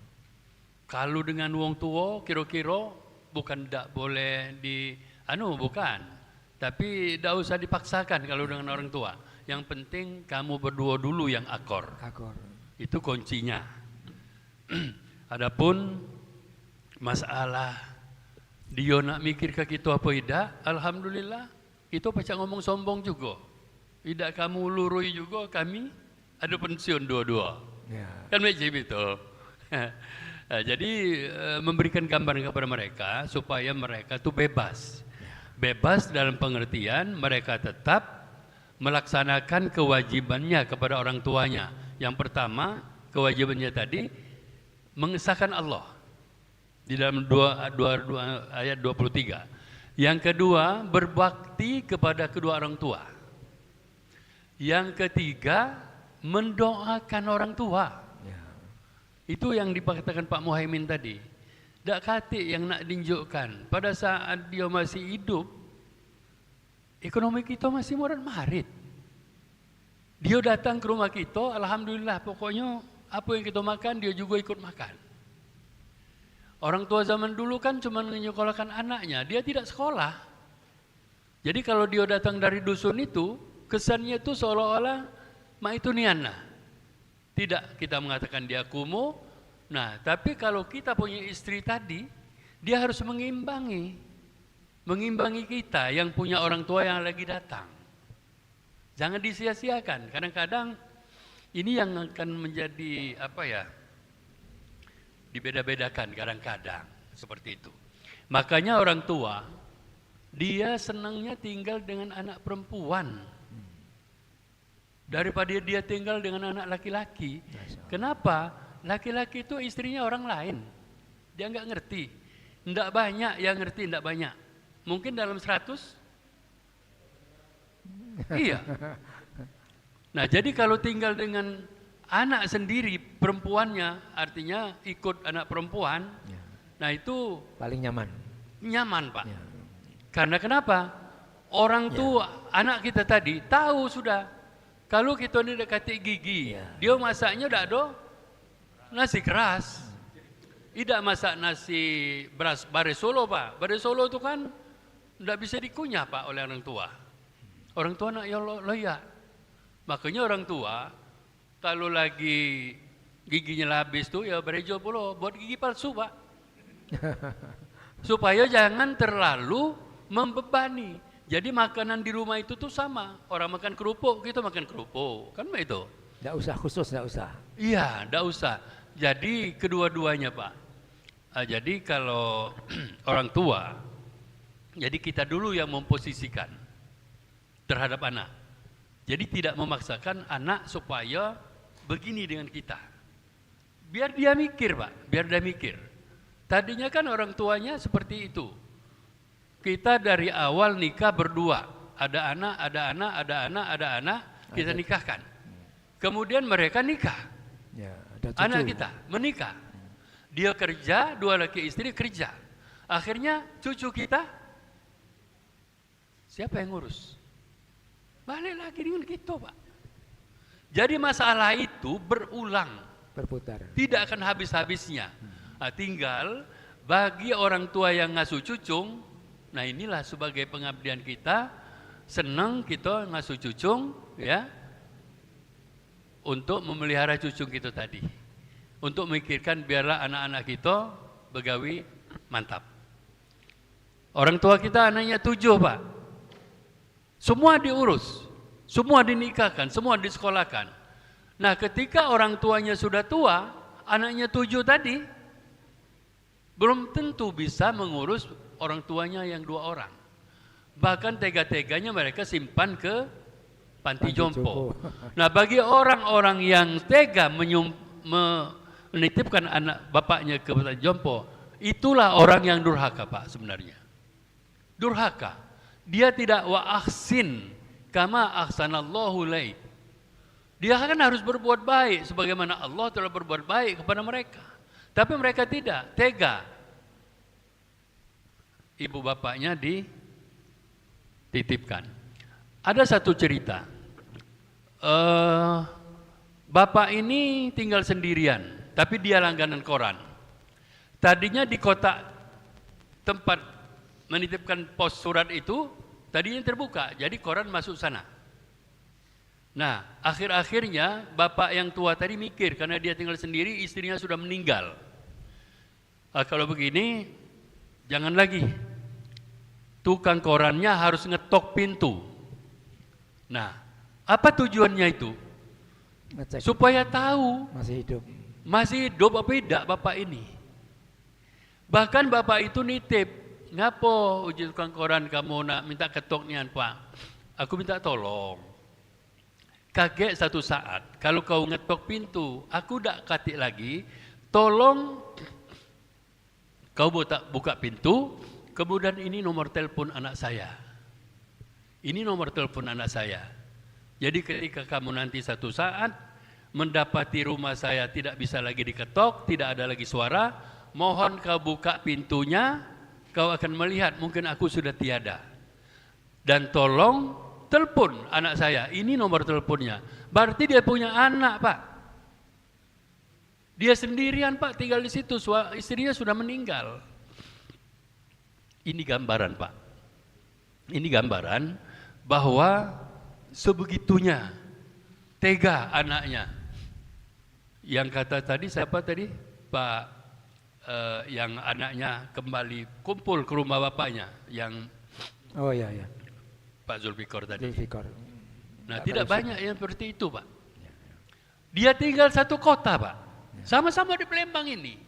Kalau dengan wong tua kira-kira bukan tidak boleh bukan, tapi tidak usah dipaksakan kalau dengan orang tua. Yang penting kamu berdua dulu yang akor. Itu kuncinya. Adapun masalah dia nak mikir ke kita apa tidak, alhamdulillah, itu pacak ngomong sombong juga. Tidak kamu lurui juga, kami ada pensiun dua-dua. Ya. Kan macam itu. Jadi memberikan gambaran kepada mereka supaya mereka itu bebas. Bebas dalam pengertian mereka tetap melaksanakan kewajibannya kepada orang tuanya. Yang pertama, kewajibannya tadi mengesahkan Allah di dalam ayat 23. Yang kedua, berbakti kepada kedua orang tua. Yang ketiga, mendoakan orang tua. Ya. Itu yang dikatakan Pak Muhaimin tadi. Dak katik yang nak tunjukkan pada saat dia masih hidup, ekonomi kita masih morat-marit. Dia datang ke rumah kita, alhamdulillah, pokoknya apa yang kita makan dia juga ikut makan. Orang tua zaman dulu kan cuma menyekolahkan anaknya, dia tidak sekolah. Jadi kalau dia datang dari dusun itu, kesannya itu seolah-olah mak itu niana. Tidak kita mengatakan dia kumuh. Nah, tapi kalau kita punya istri tadi, dia harus mengimbangi kita yang punya orang tua yang lagi datang. Jangan disia-siakan. Kadang-kadang ini yang akan menjadi apa ya? Dibeda-bedakan kadang-kadang seperti itu. Makanya orang tua dia senangnya tinggal dengan anak perempuan daripada dia tinggal dengan anak laki-laki. Kenapa? Laki-laki itu istrinya orang lain. Dia nggak ngerti. Nggak banyak yang ngerti, nggak banyak. Mungkin dalam 100. Iya. Nah, jadi kalau tinggal dengan anak sendiri, perempuannya artinya ikut anak perempuan, Ya. nah itu Paling nyaman. nyaman, Pak. Ya. Karena kenapa? Orang tua, anak kita tadi tahu sudah, kalau kita ini dekati gigi, Ya. dia masaknya udah ada nasi keras. Tidak masak nasi beras bare Solo, Pak. Bare Solo itu kan tidak bisa dikunyah, Pak, oleh orang tua. Orang tua nak ya loyak. Makanya orang tua kalau lagi giginya habis tuh ya berejo pula buat gigi palsu, Pak. Supaya jangan terlalu membebani. Jadi makanan di rumah itu tuh sama. Orang makan kerupuk, kita makan kerupuk. Kan begitu. Nggak usah khusus, nggak usah. Iya, enggak usah. Jadi kedua-duanya, Pak. Jadi kalau orang tua, jadi kita dulu yang memposisikan terhadap anak. Jadi tidak memaksakan anak supaya begini dengan kita. Biar dia mikir, Pak, biar dia mikir. Tadinya kan orang tuanya seperti itu. Kita dari awal nikah berdua. Ada anak, kita nikahkan. Kemudian mereka nikah. Ya, ada cucu. Anak kita menikah. Dia kerja, dua laki istri kerja. Akhirnya cucu kita, siapa yang ngurus? Balik lagi dengan kita, Pak. Jadi masalah itu berulang. Berputar. Tidak akan habis-habisnya. Nah, tinggal bagi orang tua yang ngasuh cucung, nah inilah sebagai pengabdian kita, senang kita ngasuh cucung, ya, untuk memelihara cucung kita tadi. Untuk memikirkan biarlah anak-anak kita begawi mantap. Orang tua kita anaknya 7, Pak. Semua diurus, semua dinikahkan, semua disekolahkan. Nah, ketika orang tuanya sudah tua, anaknya 7 tadi, belum tentu bisa mengurus orang tuanya yang 2 orang. Bahkan tega-teganya mereka simpan ke panti jompo. Nah, bagi orang-orang yang tega menitipkan anak bapaknya ke panti jompo, itulah orang yang durhaka, Pak, sebenarnya. Durhaka. Dia tidak wa ahsin kama ahsanallahu laik. Dia kan harus berbuat baik sebagaimana Allah telah berbuat baik kepada mereka. Tapi mereka tidak, tega. Ibu bapaknya dititipkan. Ada satu cerita. Bapak ini tinggal sendirian, tapi dia langganan koran. Tadinya di kotak tempat menitipkan pos surat itu tadinya terbuka, jadi koran masuk sana. Nah, akhir-akhirnya bapak yang tua tadi mikir karena dia tinggal sendiri, istrinya sudah meninggal. Kalau begini, jangan lagi. Tukang korannya harus ngetok pintu. Nah, apa tujuannya itu? Ngecek Supaya tahu masih hidup apa tidak bapak ini. Bahkan bapak itu nitip, ngapo uji tukang koran kamu nak minta ketok nian, Pak? Aku minta tolong. Kaget satu saat, kalau kau ngetok pintu, aku dak katik lagi, tolong kau buka pintu, kemudian ini nomor telepon anak saya. Ini nomor telepon anak saya. Jadi ketika kamu nanti satu saat mendapati rumah saya tidak bisa lagi diketok, tidak ada lagi suara, mohon kau buka pintunya, kau akan melihat mungkin aku sudah tiada. Dan tolong telepon anak saya, ini nomor teleponnya. Berarti dia punya anak, Pak. Dia sendirian, Pak, tinggal di situ, istrinya sudah meninggal. Ini gambaran, Pak. Ini gambaran bahwa sebegitunya tega anaknya. Yang kata tadi siapa tadi? Pak yang anaknya kembali kumpul ke rumah bapaknya, yang Oh ya ya. Pak Zulfikar tadi. Zulfikar. Nah, tidak banyak yang seperti itu, Pak. Dia tinggal satu kota, Pak. Sama-sama di Palembang ini.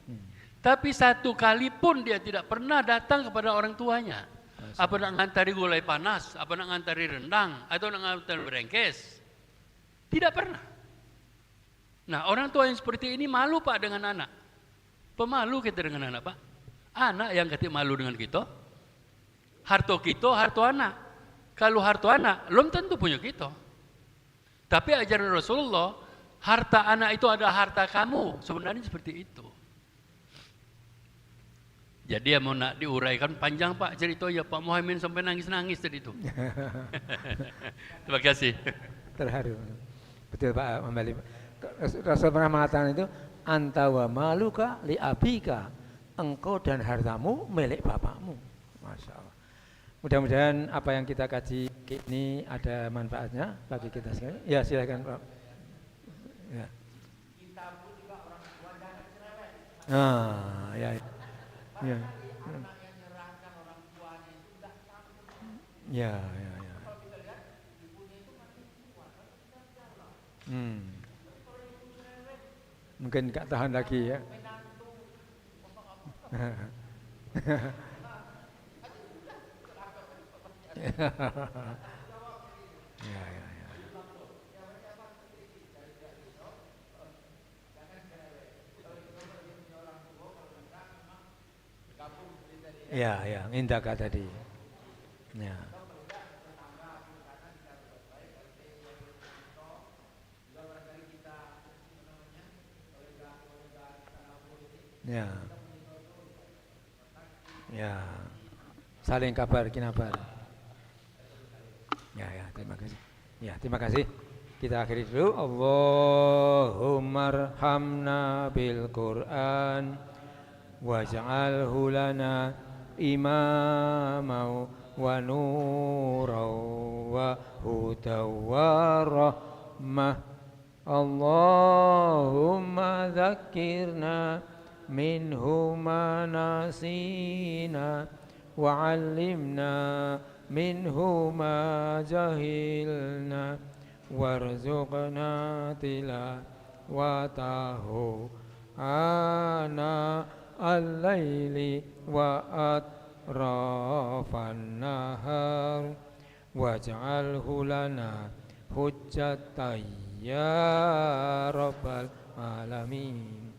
Tapi satu kali pun dia tidak pernah datang kepada orang tuanya. Apa nak ngantari gulai panas, apa nak ngantari rendang, atau nak ngantari berengkes. Tidak pernah. Nah, orang tua yang seperti ini malu, Pak, dengan anak. Pemalu kita dengan anak, Pak. Anak yang kata malu dengan kita. Harto kita, harto anak. Kalau harto anak, belum tentu punya kita. Tapi ajaran Rasulullah, harta anak itu adalah harta kamu. Sebenarnya seperti itu. Jadi mau nak diuraikan panjang, Pak, cerita ya Pak Muhammad sampai nangis-nangis tadi itu. Terima kasih. Terharu. Betul Pak Mambali. Rasul pernah mengatakan itu, anta wa maluka li abika, engkau dan hartamu milik bapakmu. Masya Allah. Mudah-mudahan apa yang kita kaji ini ada manfaatnya bagi kita sekalian. Ya silakan Pak. Ya. Kita pun juga orang tua jangan cerewet. Ah, ya. Ya. Ya, ya, ya. Mungkin nggak tahan lagi ya. Ya, ya, ya. Ya, ya, Indaka tadi. Ya. Ya. Ya. Saling kabar kinabar. Ya, ya, terima kasih. Ya, terima kasih. Kita akhiri dulu. Allahumma arhamna bil Qur'an waj'alhu lana imama wa nura wa huda wa rahmah. Allahumma dzakirna minhu ma nasina wa 'allimna minhu ma jahilna warzuqna tilawatahu ana al-laili wa atrafan nahar waj'alhu lana hujjatan ya rabbal alamin.